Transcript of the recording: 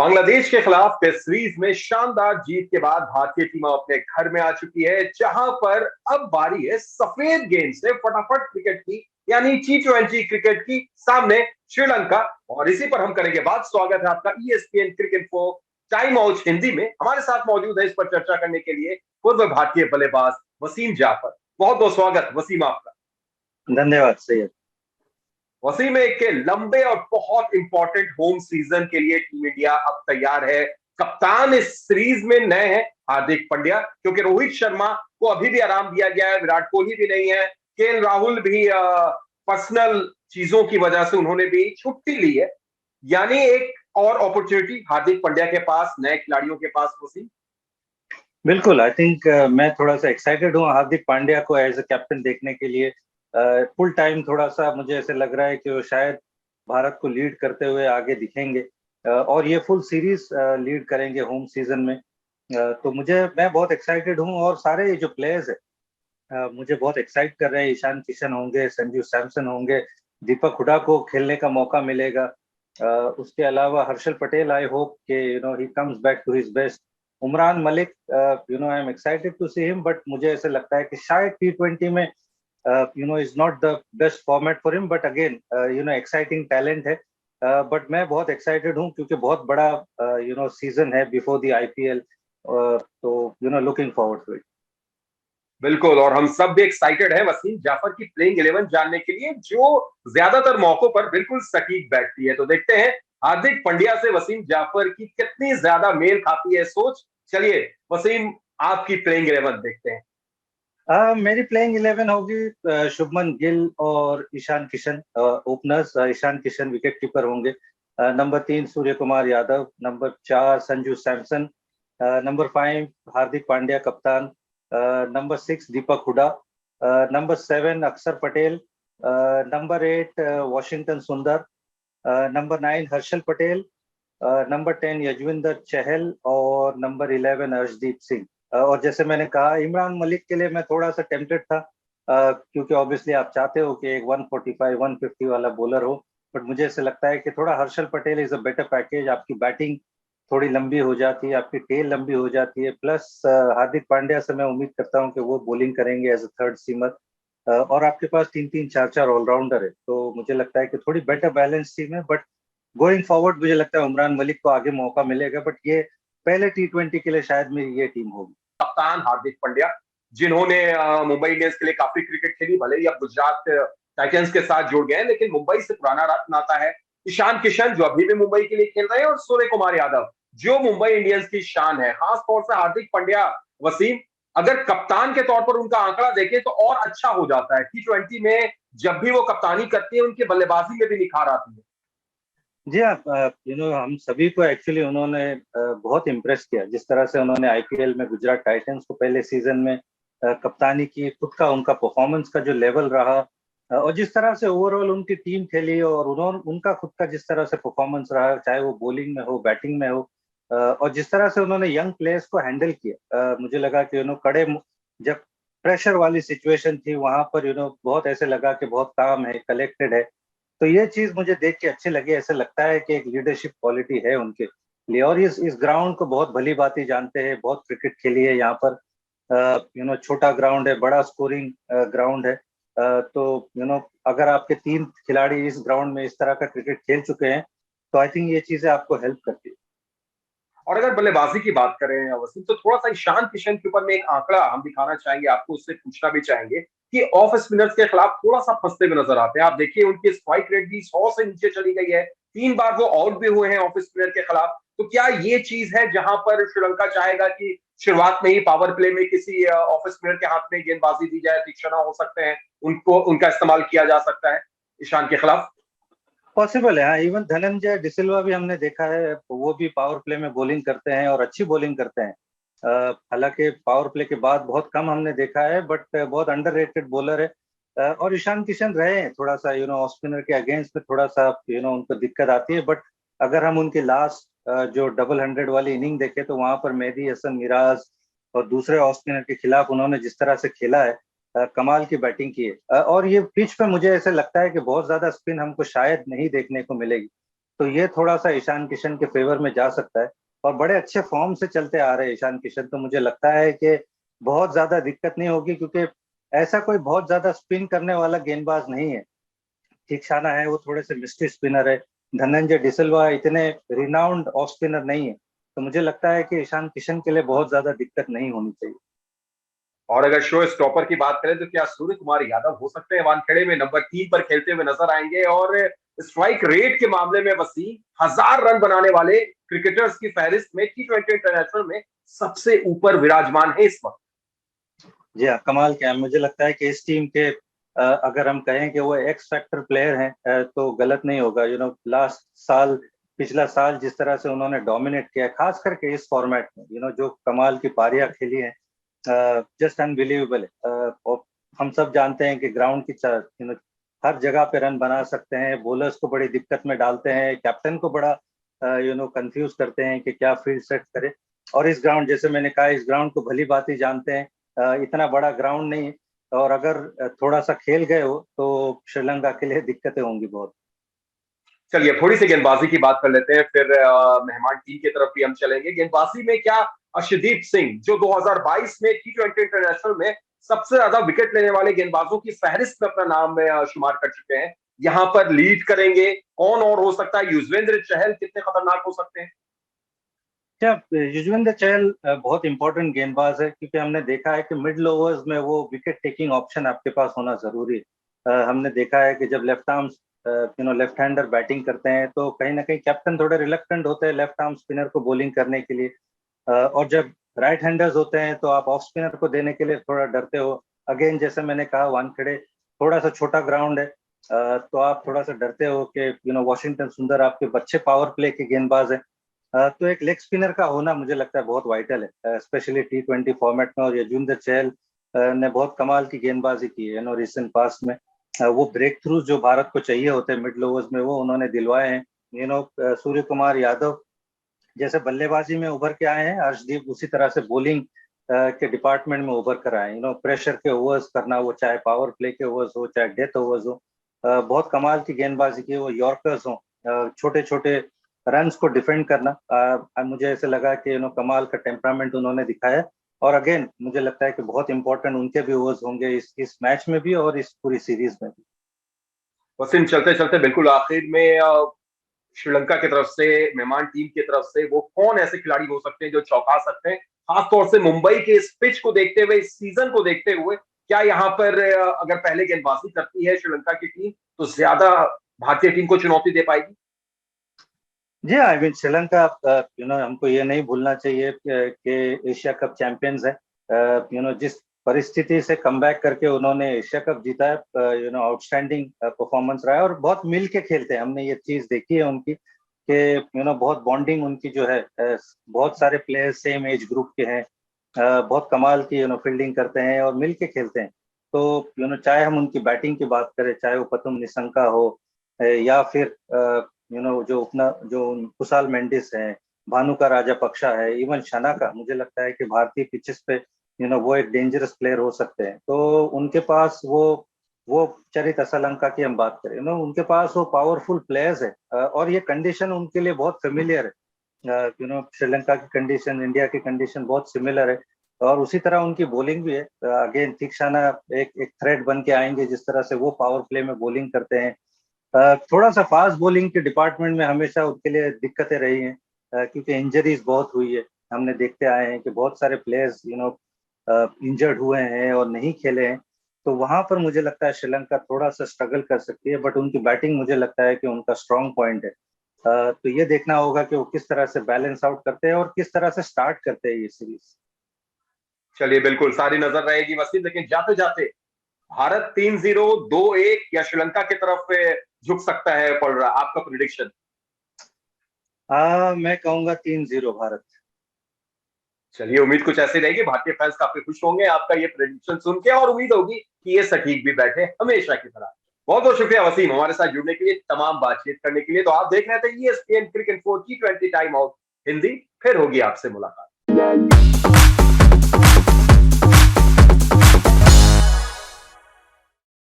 बांग्लादेश के खिलाफ test series में शानदार जीत के बाद भारतीय टीम अपने घर में आ चुकी है, जहां पर अब बारी है सफेद गेंद से फटाफट क्रिकेट की, यानी T20 क्रिकेट की। सामने श्रीलंका। और इसी पर हम करेंगे बात। स्वागत है आपका ESPN cricket for time out Hindi में। हमारे साथ मौजूद है इस पर चर्चा करने के लिए पूर्व भारतीय बल्लेबाज वसीम जाफर। बहुत बहुत स्वागत वसीम आपका। धन्यवाद सैयद। वसीम, एक लंबे और बहुत इंपॉर्टेंट होम सीजन के लिए टीम इंडिया अब तैयार है। कप्तान इस सीरीज में नए हैं हार्दिक पांड्या, क्योंकि रोहित शर्मा को अभी भी आराम दिया गया है, विराट कोहली भी नहीं है, केएल राहुल भी पर्सनल चीजों की वजह से उन्होंने भी छुट्टी ली है। यानी एक और अपॉर्चुनिटी हार्दिक पांड्या के पास, नए खिलाड़ियों के पास। वसीम, बिल्कुल, आई थिंक मैं थोड़ा सा एक्साइटेड हूँ हार्दिक पांड्या को एज ए कैप्टन देखने के लिए। फुल टाइम थोड़ा सा मुझे ऐसे लग रहा है कि वो शायद भारत को लीड करते हुए आगे दिखेंगे, और ये फुल सीरीज लीड करेंगे होम सीजन में। तो मैं बहुत एक्साइटेड हूँ, और सारे ये जो प्लेयर्स है मुझे बहुत एक्साइट कर रहे हैं। ईशान किशन होंगे, संजू सैमसन होंगे, दीपक हुडा को खेलने का मौका मिलेगा। उसके अलावा हर्षल पटेल, आई होप के he comes back to his best. Umran Malik, I am excited to see him, but मुझे ऐसे लगता है कि शायद T20 में is not the best format for him, but again exciting talent है। बट मैं बहुत एक्साइटेड हूँ क्योंकि बहुत बड़ा सीजन है बिफोर द IPL। तो लुकिंग फॉरवर्ड टू इट। बिल्कुल। और हम सब भी एक्साइटेड हैं वसीम जाफर की प्लेइंग 11 जानने के लिए, जो ज्यादातर मौकों पर बिल्कुल सटीक बैठती है। तो देखते हैं हार्दिक पांड्या से वसीम जाफर की कितनी ज्यादा मेल खाती है सोच। चलिए वसीम, आपकी प्लेइंग 11 देखते हैं। मेरी प्लेइंग 11 होगी शुभमन गिल और Ishan Kishan openers. Ishan Kishan wicket keeper होंगे। Number 3 Suryakumar Yadav, number 4 Sanju Samson, number 5 Hardik Pandya कप्तान, number 6 Deepak Hooda, number 7 Axar Patel, number 8 Washington Sundar, number 9 Harshal Patel, number 10 Yuzvendra Chahal, और नंबर 11 अर्शदीप सिंह। और जैसे मैंने कहा, इमरान मलिक के लिए मैं थोड़ा सा टेम्पटेड था, क्योंकि ऑब्वियसली आप चाहते हो कि एक 145 150 वाला बॉलर हो। बट मुझे ऐसे लगता है कि थोड़ा Harshal Patel is a better package. आपकी बैटिंग थोड़ी लंबी हो जाती है, आपकी टेल लंबी हो जाती है, प्लस हार्दिक पांड्या से मैं उम्मीद करता हूँ कि वो बॉलिंग करेंगे एज अ थर्ड सीमर। और आपके पास 3 3 4 4 ऑलराउंडर है, तो मुझे लगता है कि थोड़ी बेटर बैलेंस टीम है। बट गोइंग फॉरवर्ड मुझे लगता है उमरान मलिक को आगे मौका मिलेगा, बट ये पहले T20 के लिए शायद मेरी ये टीम होगी। कप्तान हार्दिक पांड्या, जिन्होंने मुंबई इंडियंस के लिए काफी क्रिकेट खेली, भले ही अब गुजरात टाइटंस के साथ जुड़ गए हैं, लेकिन मुंबई से पुराना नाता है। ईशान किशन, जो अभी भी मुंबई के लिए खेल रहे हैं, और सूर्य कुमार यादव, जो मुंबई इंडियंस की शान है। खास तौर से हार्दिक पांड्या, वसीम, अगर कप्तान के तौर पर उनका आंकड़ा देखें तो और अच्छा हो जाता है। T20 में जब भी वो कप्तानी करती है, उनकी बल्लेबाजी में भी निखार आती है। जी हाँ, हम सभी को एक्चुअली उन्होंने बहुत इम्प्रेस किया, जिस तरह से उन्होंने IPL में गुजरात टाइटंस को पहले सीजन में कप्तानी की, खुद का उनका परफॉर्मेंस का जो लेवल रहा, और जिस तरह से ओवरऑल उनकी टीम खेली, और उन्होंने उनका खुद का जिस तरह से परफॉर्मेंस रहा, चाहे वो बॉलिंग में हो, बैटिंग में हो, और जिस तरह से उन्होंने यंग प्लेयर्स को हैंडल किया, मुझे लगा कि जब प्रेशर वाली सिचुएशन थी वहां पर बहुत ऐसे लगा कि बहुत काम है, कलेक्टेड है। तो ये चीज मुझे देख के अच्छी लगी। ऐसे लगता है कि एक लीडरशिप क्वालिटी है उनके लिए, और इस ग्राउंड को बहुत भली भांति जानते हैं, बहुत क्रिकेट खेली है यहाँ पर। छोटा ग्राउंड है, बड़ा स्कोरिंग ग्राउंड है। तो अगर आपके 3 खिलाड़ी इस ग्राउंड में इस तरह का क्रिकेट खेल चुके हैं, तो आई थिंक ये चीजें आपको हेल्प करती है। और अगर बल्लेबाजी की बात करें वसीम, तो थोड़ा सा ईशान किशन के ऊपर में एक आंकड़ा हम दिखाना चाहेंगे आपको, उससे पूछना भी चाहेंगे कि ऑफ स्पिनर्स के खिलाफ थोड़ा सा फंसते हुए नजर आते हैं। आप देखिए उनकी स्ट्राइक रेट भी 100 से नीचे चली गई है। 3 बार वो आउट भी हुए हैं ऑफ स्पिनर के खिलाफ। तो क्या ये चीज है जहां पर श्रीलंका चाहेगा कि शुरुआत में ही पावर प्ले में किसी ऑफ स्पिनर के हाथ में गेंदबाजी दी जाए, तीक्ष्ण हो सकते हैं, उनको उनका इस्तेमाल किया जा सकता है ईशान के खिलाफ? पॉसिबल है, हाँ। इवन धनंजय डिसिल्वा भी हमने देखा है, वो भी पावर प्ले में बॉलिंग करते हैं और अच्छी बॉलिंग करते हैं। हालांकि पावर प्ले के बाद बहुत कम हमने देखा है, बट बहुत अंडररेटेड बॉलर है। और ईशान किशन रहे हैं थोड़ा सा ऑफ स्पिनर के अगेंस्ट में, थोड़ा सा उनको दिक्कत आती है। बट अगर हम उनके लास्ट जो डबल 100 वाली इनिंग देखें, तो वहां पर मेहदी हसन मिराज और दूसरे ऑफ स्पिनर के खिलाफ उन्होंने जिस तरह से खेला है, कमाल की बैटिंग की है। और ये पिच पे मुझे ऐसे लगता है कि बहुत ज्यादा स्पिन हमको शायद नहीं देखने को मिलेगी। तो ये थोड़ा सा ईशान किशन के फेवर में जा सकता है। और बड़े अच्छे फॉर्म से चलते आ रहे हैं ईशान किशन, तो मुझे लगता है कि बहुत ज्यादा दिक्कत नहीं होगी, क्योंकि ऐसा कोई बहुत ज्यादा स्पिन करने वाला गेंदबाज नहीं है। थिक्साना है, वो थोड़े से मिस्ट्री स्पिनर है। धनंजय डिसिल्वा इतने रिनाउंड ऑफ स्पिनर नहीं है। तो मुझे लगता है कि ईशान किशन के लिए बहुत ज्यादा दिक्कत नहीं होनी चाहिए। और अगर शो स्टॉपर की बात करें तो क्या सूर्य कुमार यादव हो सकते हैं वानखेड़े में नंबर 3 पर खेलते हुए नजर आएंगे? और स्ट्राइक रेट के मामले में वसीम 1000 रन बनाने वाले क्रिकेटर्स की फहरिस्त में T20 इंटरनेशनल में सबसे ऊपर विराजमान है इस वक्त। जी हाँ, कमाल क्या है, मुझे लगता है कि इस टीम के अगर हम कहें कि वो एक्स फैक्टर प्लेयर हैं, तो गलत नहीं होगा। लास्ट साल, पिछला साल जिस तरह से उन्होंने डोमिनेट किया है, खास करके इस फॉर्मेट में, जो कमाल की पारियां खेली हैं, जस्ट अनबिलीवेबल है। और हम सब जानते हैं कि ग्राउंड की हर जगह पे रन बना सकते हैं, बॉलर्स को बड़ी दिक्कत में डालते हैं, कैप्टन को बड़ा कंफ्यूज करते हैं कि क्या फील्ड सेट करे। और इस ग्राउंड, जैसे मैंने कहा, इस ग्राउंड को भली भांति जानते हैं। इतना बड़ा ग्राउंड नहीं है, और अगर थोड़ा सा खेल गए हो तो श्रीलंका के लिए दिक्कतें होंगी बहुत। चलिए थोड़ी सी गेंदबाजी की बात कर लेते हैं, फिर मेहमान टीम की तरफ भी हम चलेंगे। गेंदबाजी में क्या अर्शदीप सिंह, जो 2022 में T20 इंटरनेशनल में सबसे ज्यादा विकेट लेने वाले गेंदबाजों की फहरिस्त में अपना नाम शुमार कर चुके हैं, यहाँ पर लीड करेंगे? कौन और हो सकता है? युजवेंद्र चहल कितने खतरनाक हो सकते हैं? क्या युजवेंद्र चहल बहुत इंपॉर्टेंट गेंदबाज है, क्योंकि हमने देखा है कि मिडल ओवर्स में वो विकेट टेकिंग ऑप्शन आपके पास होना जरूरी है। हमने देखा है कि जब लेफ्ट हैंडर बैटिंग करते हैं तो कहीं ना कहीं कैप्टन थोड़े रिलक्टेंट होते हैं लेफ्ट आर्म स्पिनर को बॉलिंग करने के लिए। और जब राइट हैंडर्स होते हैं तो आप ऑफ स्पिनर को देने के लिए थोड़ा डरते हो। अगेन, जैसे मैंने कहा, वानखेड़े थोड़ा सा छोटा ग्राउंड है, तो आप थोड़ा सा डरते हो कि वॉशिंगटन सुंदर आपके अच्छे पावर प्ले के गेंदबाज है। तो एक लेग स्पिनर का होना मुझे लगता है बहुत वाइटल है, स्पेशली T20 फॉर्मेट में। और युजवेंद्र चहल ने बहुत कमाल की गेंदबाजी की है रिसेंट पास्ट में। वो ब्रेक थ्रू जो भारत को चाहिए होते हैं मिडल ओवर्स में, वो उन्होंने दिलवाए हैं। सूर्य कुमार यादव जैसे बल्लेबाजी में उभर के आए हैं, अर्शदीप उसी तरह से बॉलिंग के डिपार्टमेंट में उभर कर आए हैं। प्रेशर के ओवर्स करना, वो चाहे पावर प्ले के ओवर्स हो चाहे डेथ ओवर्स हो, बहुत कमाल की गेंदबाजी की। वो यॉर्कर्स हो, छोटे छोटे रन्स को डिफेंड करना, मुझे ऐसे लगा कि कमाल का टेम्परामेंट उन्होंने दिखाया। और अगेन मुझे लगता है कि बहुत इंपॉर्टेंट उनके भी ओवर्स होंगे इस मैच में भी और इस पूरी सीरीज में भी। वसीम, चलते चलते बिल्कुल आखिर में श्रीलंका की तरफ से, मेहमान टीम की तरफ से, वो कौन ऐसे खिलाड़ी हो सकते हैं जो चौंका सकते हैं, खासतौर से मुंबई के इस पिच को देखते हुए, इस सीजन को देखते हुए? क्या यहाँ पर अगर पहले गेंदबाजी करती है श्रीलंका की टीम तो ज्यादा भारतीय टीम को चुनौती दे पाएगी? जी, आई मीन श्रीलंका, हमको ये नहीं भूलना चाहिए कि एशिया कप चैंपियंस है। जिस परिस्थिति से कमबैक करके उन्होंने एशिया कप जीता है, आउटस्टैंडिंग परफॉर्मेंस रहा है। और बहुत मिल के खेलते हैं, हमने ये चीज देखी है उनकी कि बहुत बॉन्डिंग उनकी जो है, बहुत सारे प्लेयर्स सेम एज ग्रुप के हैं, बहुत कमाल की फील्डिंग करते हैं और मिल के खेलते हैं। तो चाहे हम उनकी बैटिंग की बात करें, चाहे वो पतुम निसंका हो, या फिर जो कुशाल मेंडिस है, भानु का राजा पक्षा है, इवन शना का, मुझे लगता है कि भारतीय पिचेस पे वो एक डेंजरस प्लेयर हो सकते हैं। तो उनके पास वो चरित असलंका की हम बात करें, उनके पास वो पावरफुल प्लेयर्स है, और ये कंडीशन उनके लिए बहुत फेमिलियर है। श्रीलंका की कंडीशन, इंडिया की कंडीशन बहुत सिमिलर है। और उसी तरह उनकी बॉलिंग भी है। अगेन थिक्साना एक थ्रेट बन के आएंगे, जिस तरह से वो पावर प्ले में बॉलिंग करते हैं। थोड़ा सा फास्ट बॉलिंग के डिपार्टमेंट में हमेशा उनके लिए दिक्कतें रही हैं, क्योंकि इंजरीज बहुत हुई है। हमने देखते आए हैं कि बहुत सारे प्लेयर्स इंजर्ड हुए हैं और नहीं खेले हैं। तो वहां पर मुझे लगता है श्रीलंका थोड़ा सा स्ट्रगल कर सकती है, बट उनकी बैटिंग मुझे लगता है कि उनका स्ट्रांग पॉइंट है। तो ये देखना होगा कि वो किस तरह से बैलेंस आउट करते हैं और किस तरह से स्टार्ट करते हैं ये सीरीज। चलिए बिल्कुल सारी नजर रहेगी वसीम, लेकिन जाते जाते भारत 3-0, 2-1 या श्रीलंका की तरफ झुक सकता है पड़ रहा, आपका प्रिडिक्शन? मैं कहूंगा 3-0 भारत। चलिए उम्मीद कुछ ऐसी रहेगी, भारतीय फैंस काफी खुश होंगे आपका ये प्रेडिक्शन सुन के, और उम्मीद होगी कि ये सटीक भी बैठे हमेशा की तरह। बहुत बहुत शुक्रिया वसीम हमारे साथ जुड़ने के लिए, तमाम बातचीत करने के लिए। तो आप देख रहे थे ESPN cricket 4 T20 time out Hindi, फिर होगी आपसे मुलाकात।